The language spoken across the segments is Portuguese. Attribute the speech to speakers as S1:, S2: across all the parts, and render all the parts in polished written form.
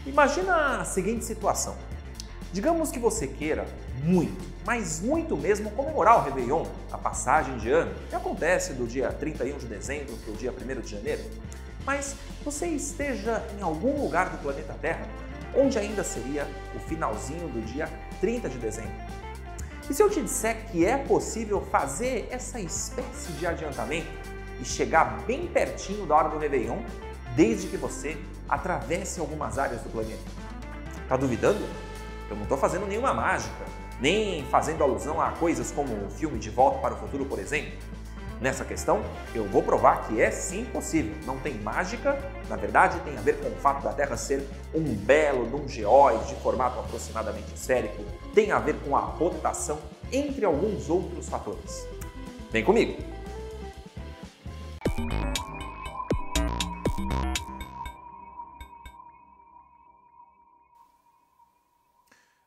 S1: Imagina a seguinte situação. Digamos que você queira muito, mas muito mesmo, comemorar o Réveillon, a passagem de ano, que acontece do dia 31 de dezembro para o dia 1º de janeiro, mas você esteja em algum lugar do planeta Terra, onde ainda seria o finalzinho do dia 30 de dezembro. E se eu te disser que é possível fazer essa espécie de adiantamento e chegar bem pertinho da hora do Réveillon, desde que você atravesse algumas áreas do planeta? Tá duvidando? Eu não estou fazendo nenhuma mágica, nem fazendo alusão a coisas como o filme De Volta para o Futuro, por exemplo. Nessa questão, eu vou provar que é sim possível. Não tem mágica, na verdade tem a ver com o fato da Terra ser um belo de um geóide de formato aproximadamente esférico, tem a ver com a rotação, entre alguns outros fatores. Vem comigo!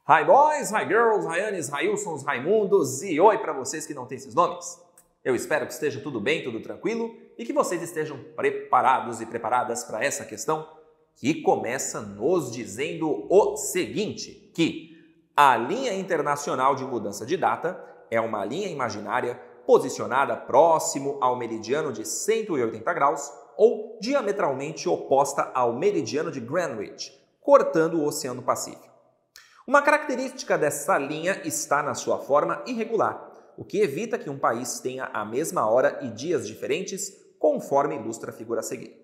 S1: Hi boys, hi girls, Ryanes, Railsons, Raimundos e oi para vocês que não têm esses nomes. Eu espero que esteja tudo bem, tudo tranquilo e que vocês estejam preparados e preparadas para essa questão que começa nos dizendo o seguinte, que a linha internacional de mudança de data é uma linha imaginária posicionada próximo ao meridiano de 180 graus ou diametralmente oposta ao meridiano de Greenwich, cortando o Oceano Pacífico. Uma característica dessa linha está na sua forma irregular, o que evita que um país tenha a mesma hora e dias diferentes, conforme ilustra a figura a seguir.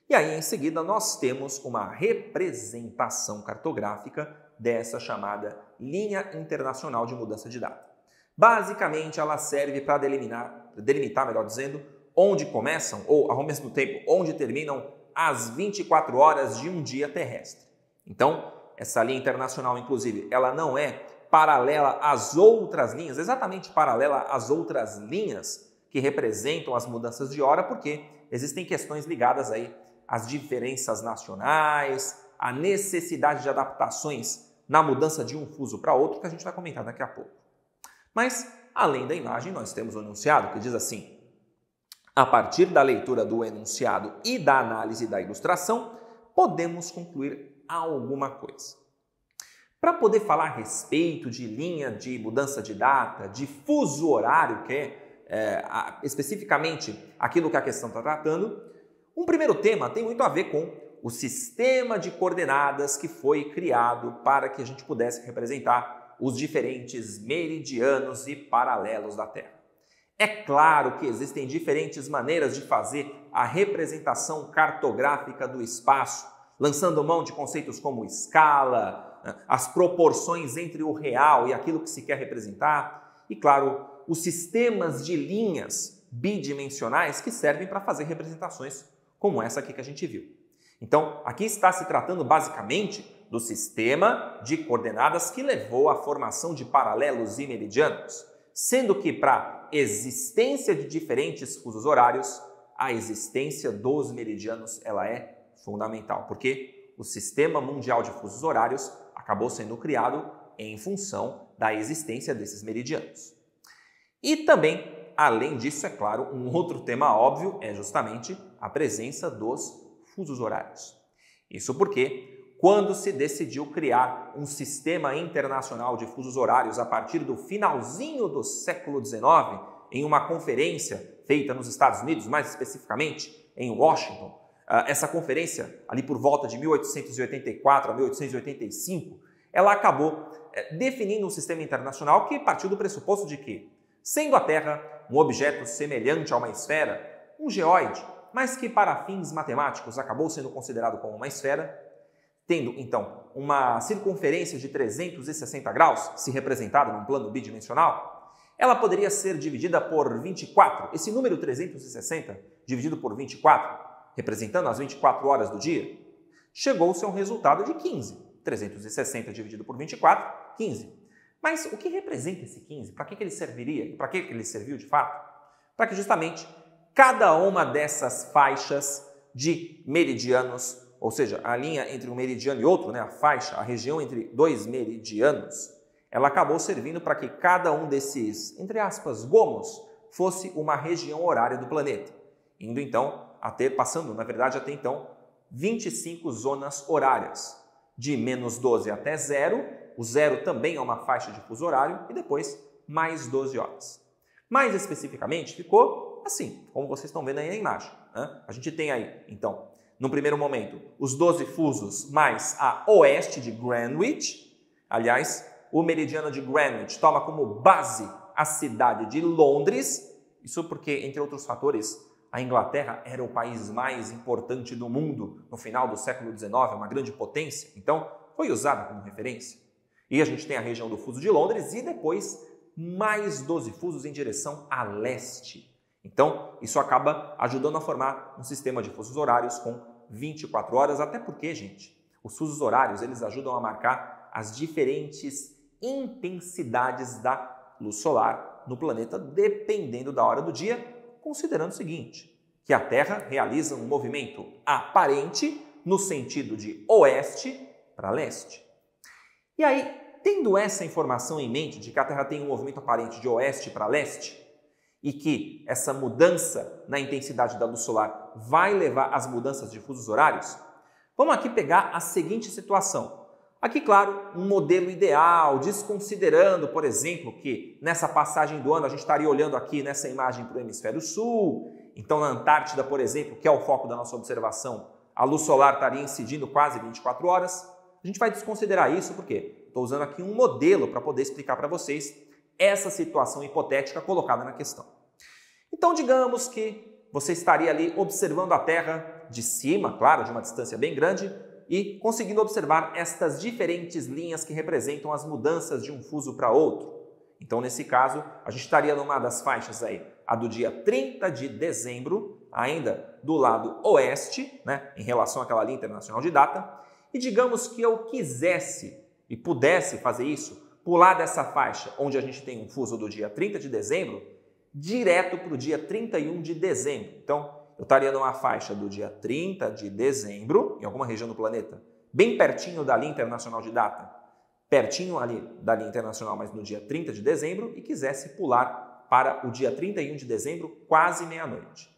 S1: E aí, em seguida, nós temos uma representação cartográfica dessa chamada linha internacional de mudança de data. Basicamente, ela serve para delimitar, melhor dizendo, onde começam ou, ao mesmo tempo, onde terminam as 24 horas de um dia terrestre. Então, essa linha internacional, inclusive, ela não é paralela às outras linhas, exatamente paralela às outras linhas que representam as mudanças de hora, porque existem questões ligadas aí às diferenças nacionais, à necessidade de adaptações na mudança de um fuso para outro, que a gente vai comentar daqui a pouco. Mas, além da imagem, nós temos o enunciado que diz assim: a partir da leitura do enunciado e da análise da ilustração, podemos concluir alguma coisa. Para poder falar a respeito de linha de mudança de data, de fuso horário, que é especificamente aquilo que a questão está tratando, um primeiro tema tem muito a ver com o sistema de coordenadas que foi criado para que a gente pudesse representar os diferentes meridianos e paralelos da Terra. É claro que existem diferentes maneiras de fazer a representação cartográfica do espaço, lançando mão de conceitos como escala, as proporções entre o real e aquilo que se quer representar, e claro, os sistemas de linhas bidimensionais que servem para fazer representações como essa aqui que a gente viu. Então, aqui está se tratando basicamente do sistema de coordenadas que levou à formação de paralelos e meridianos, sendo que para existência de diferentes fusos horários, a existência dos meridianos ela é fundamental, porque o Sistema Mundial de Fusos Horários acabou sendo criado em função da existência desses meridianos. E também, além disso, é claro, um outro tema óbvio é justamente a presença dos fusos horários. Isso porque, quando se decidiu criar um sistema internacional de fusos horários a partir do finalzinho do século XIX, em uma conferência feita nos Estados Unidos, mais especificamente em Washington, essa conferência, ali por volta de 1884 a 1885, ela acabou definindo um sistema internacional que partiu do pressuposto de que, sendo a Terra um objeto semelhante a uma esfera, um geóide, mas que para fins matemáticos acabou sendo considerado como uma esfera, tendo então uma circunferência de 360 graus, se representada num plano bidimensional, ela poderia ser dividida por 24, esse número 360 dividido por 24, representando as 24 horas do dia, chegou-se a um resultado de 15. 360 dividido por 24, 15. Mas o que representa esse 15? Para que ele serviria? Para que ele serviu de fato? Para que justamente cada uma dessas faixas de meridianos, ou seja, a linha entre um meridiano e outro, a faixa, a região entre dois meridianos, ela acabou servindo para que cada um desses, entre aspas, gomos, fosse uma região horária do planeta, indo então passando, na verdade, até então, 25 zonas horárias. de -12 até 0, o 0 também é uma faixa de fuso horário, e depois mais 12 horas. Mais especificamente, ficou assim, como vocês estão vendo aí na imagem, né? A gente tem aí, então, no primeiro momento, os 12 fusos mais a oeste de Greenwich. Aliás, o meridiano de Greenwich toma como base a cidade de Londres. Isso porque, entre outros fatores, a Inglaterra era o país mais importante do mundo no final do século XIX, uma grande potência, então foi usada como referência. E a gente tem a região do fuso de Londres e depois mais 12 fusos em direção a leste. Então, isso acaba ajudando a formar um sistema de fusos horários com 24 horas, até porque, gente, os fusos horários eles ajudam a marcar as diferentes intensidades da luz solar no planeta, dependendo da hora do dia, considerando o seguinte, que a Terra realiza um movimento aparente no sentido de oeste para leste. E aí, tendo essa informação em mente de que a Terra tem um movimento aparente de oeste para leste e que essa mudança na intensidade da luz solar vai levar às mudanças de fusos horários, vamos aqui pegar a seguinte situação. Aqui, claro, um modelo ideal, desconsiderando, por exemplo, que nessa passagem do ano a gente estaria olhando aqui nessa imagem para o hemisfério sul. Então, na Antártida, por exemplo, que é o foco da nossa observação, a luz solar estaria incidindo quase 24 horas. A gente vai desconsiderar isso porque estou usando aqui um modelo para poder explicar para vocês essa situação hipotética colocada na questão. Então, digamos que você estaria ali observando a Terra de cima, claro, de uma distância bem grande, e conseguindo observar estas diferentes linhas que representam as mudanças de um fuso para outro. Então, nesse caso, a gente estaria numa das faixas aí, a do dia 30 de dezembro, ainda do lado oeste, né, em relação àquela linha internacional de data, e digamos que eu quisesse e pudesse fazer isso, pular dessa faixa onde a gente tem um fuso do dia 30 de dezembro, direto para o dia 31 de dezembro. Então, eu estaria numa faixa do dia 30 de dezembro, em alguma região do planeta, bem pertinho da linha internacional de data, pertinho ali da linha internacional, mas no dia 30 de dezembro, e quisesse pular para o dia 31 de dezembro, quase meia-noite.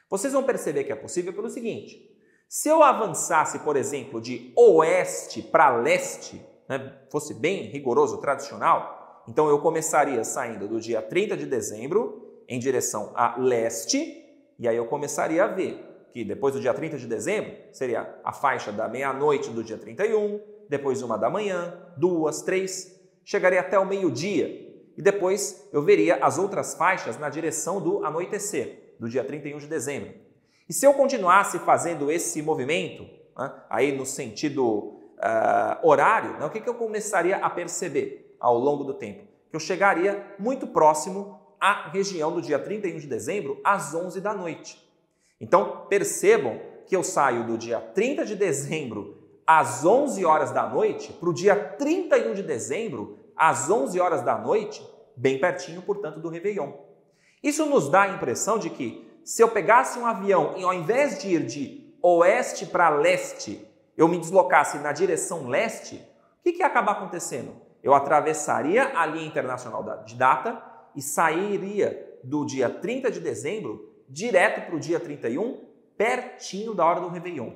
S1: Vocês vão perceber que é possível pelo seguinte, se eu avançasse, por exemplo, de oeste para leste, né, fosse bem rigoroso, tradicional, então eu começaria saindo do dia 30 de dezembro em direção a leste, e aí eu começaria a ver que depois do dia 30 de dezembro seria a faixa da meia-noite do dia 31, depois uma da manhã, 2, 3, chegaria até o meio-dia e depois eu veria as outras faixas na direção do anoitecer, do dia 31 de dezembro. E se eu continuasse fazendo esse movimento, né, aí no sentido horário, né, o que eu começaria a perceber ao longo do tempo? Que eu chegaria muito próximo à região do dia 31 de dezembro às 11 da noite. Então, percebam que eu saio do dia 30 de dezembro às 11 horas da noite para o dia 31 de dezembro às 11 horas da noite, bem pertinho, portanto, do Réveillon. Isso nos dá a impressão de que se eu pegasse um avião e ao invés de ir de oeste para leste, eu me deslocasse na direção leste, o que ia acabar acontecendo? Eu atravessaria a linha internacional de data e sairia do dia 30 de dezembro direto para o dia 31, pertinho da hora do Réveillon.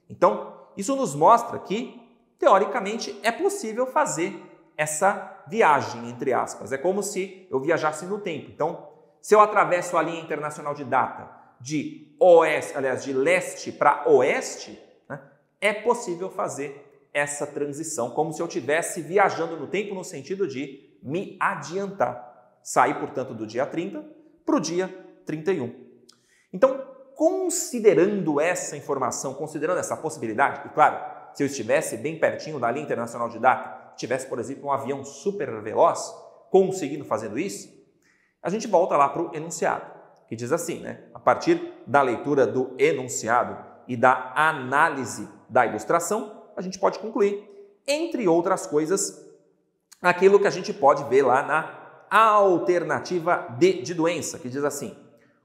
S1: Então, isso nos mostra que, teoricamente, é possível fazer essa viagem, entre aspas. É como se eu viajasse no tempo. Então, se eu atravesso a linha internacional de data de oeste, aliás, de leste para oeste, né, é possível fazer essa transição, como se eu estivesse viajando no tempo no sentido de me adiantar. Sair, portanto, do dia 30 para o dia 31. Então, considerando essa informação, considerando essa possibilidade, e claro, se eu estivesse bem pertinho da linha internacional de data, tivesse, por exemplo, um avião super veloz, conseguindo fazendo isso, a gente volta lá para o enunciado, que diz assim, né? A partir da leitura do enunciado e da análise da ilustração, a gente pode concluir, entre outras coisas, aquilo que a gente pode ver lá na alternativa D de doença, que diz assim: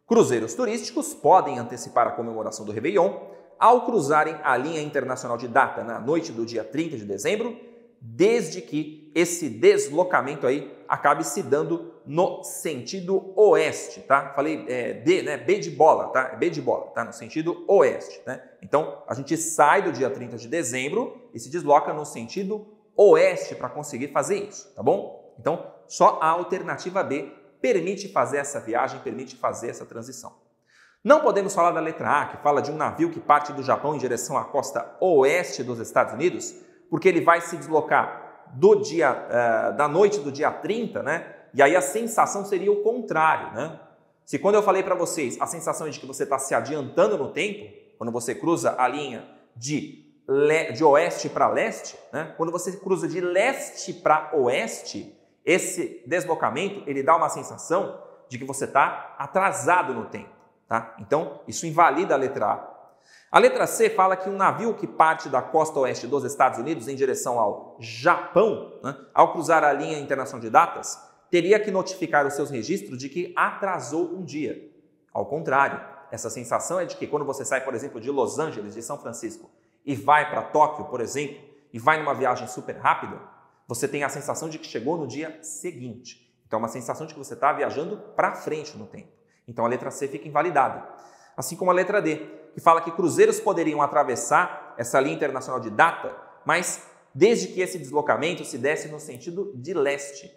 S1: cruzeiros turísticos podem antecipar a comemoração do Réveillon ao cruzarem a linha internacional de data na noite do dia 30 de dezembro, desde que esse deslocamento aí acabe se dando no sentido oeste, tá? Falei D, né? B de bola, tá? B de bola, tá? No sentido oeste, né? Então, a gente sai do dia 30 de dezembro e se desloca no sentido oeste para conseguir fazer isso, tá bom? Então, só a alternativa B permite fazer essa viagem, permite fazer essa transição. Não podemos falar da letra A, que fala de um navio que parte do Japão em direção à costa oeste dos Estados Unidos, porque ele vai se deslocar da noite do dia 30, né? E aí a sensação seria o contrário, né? Se quando eu falei para vocês, a sensação é de que você está se adiantando no tempo, quando você cruza a linha de oeste para leste, né? Quando você cruza de leste para oeste, esse deslocamento ele dá uma sensação de que você está atrasado no tempo, tá? Então, isso invalida a letra A. A letra C fala que um navio que parte da costa oeste dos Estados Unidos em direção ao Japão, né, ao cruzar a linha internacional de datas, teria que notificar os seus registros de que atrasou um dia. Ao contrário, essa sensação é de que quando você sai, por exemplo, de Los Angeles, de São Francisco, e vai para Tóquio, por exemplo, e vai numa viagem super rápida, você tem a sensação de que chegou no dia seguinte. Então, é uma sensação de que você está viajando para frente no tempo. Então, a letra C fica invalidada. Assim como a letra D, que fala que cruzeiros poderiam atravessar essa linha internacional de data, mas desde que esse deslocamento se desse no sentido de leste.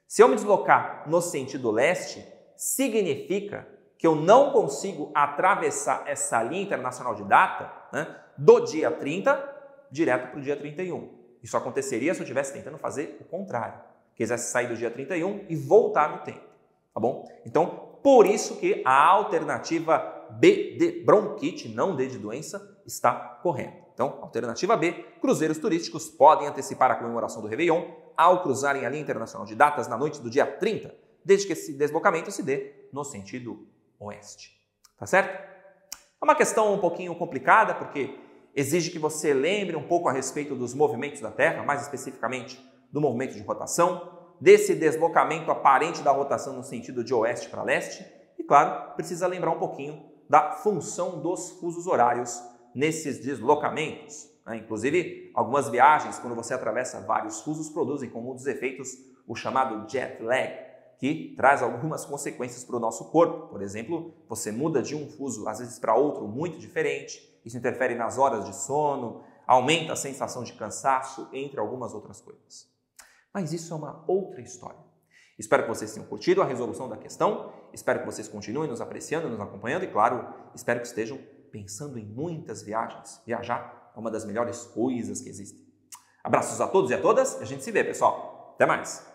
S1: Se eu me deslocar no sentido leste, significa que eu não consigo atravessar essa linha internacional de data, né, do dia 30 direto para o dia 31. Isso aconteceria se eu estivesse tentando fazer o contrário. Quisesse sair do dia 31 e voltar no tempo, tá bom? Então, por isso que a alternativa B de bronquite, não D de doença, está correta. Então, alternativa B, cruzeiros turísticos podem antecipar a comemoração do Réveillon ao cruzarem a linha internacional de datas na noite do dia 30, desde que esse deslocamento se dê no sentido oeste. Tá certo? É uma questão um pouquinho complicada, porque exige que você lembre um pouco a respeito dos movimentos da Terra, mais especificamente do movimento de rotação, desse deslocamento aparente da rotação no sentido de oeste para leste, e claro, precisa lembrar um pouquinho da função dos fusos horários nesses deslocamentos. Inclusive, algumas viagens, quando você atravessa vários fusos, produzem como um dos efeitos o chamado jet lag, que traz algumas consequências para o nosso corpo. Por exemplo, você muda de um fuso, às vezes, para outro muito diferente, isso interfere nas horas de sono, aumenta a sensação de cansaço, entre algumas outras coisas. Mas isso é uma outra história. Espero que vocês tenham curtido a resolução da questão, espero que vocês continuem nos apreciando, nos acompanhando e, claro, espero que estejam pensando em muitas viagens. Viajar é uma das melhores coisas que existem. Abraços a todos e a todas e a gente se vê, pessoal. Até mais!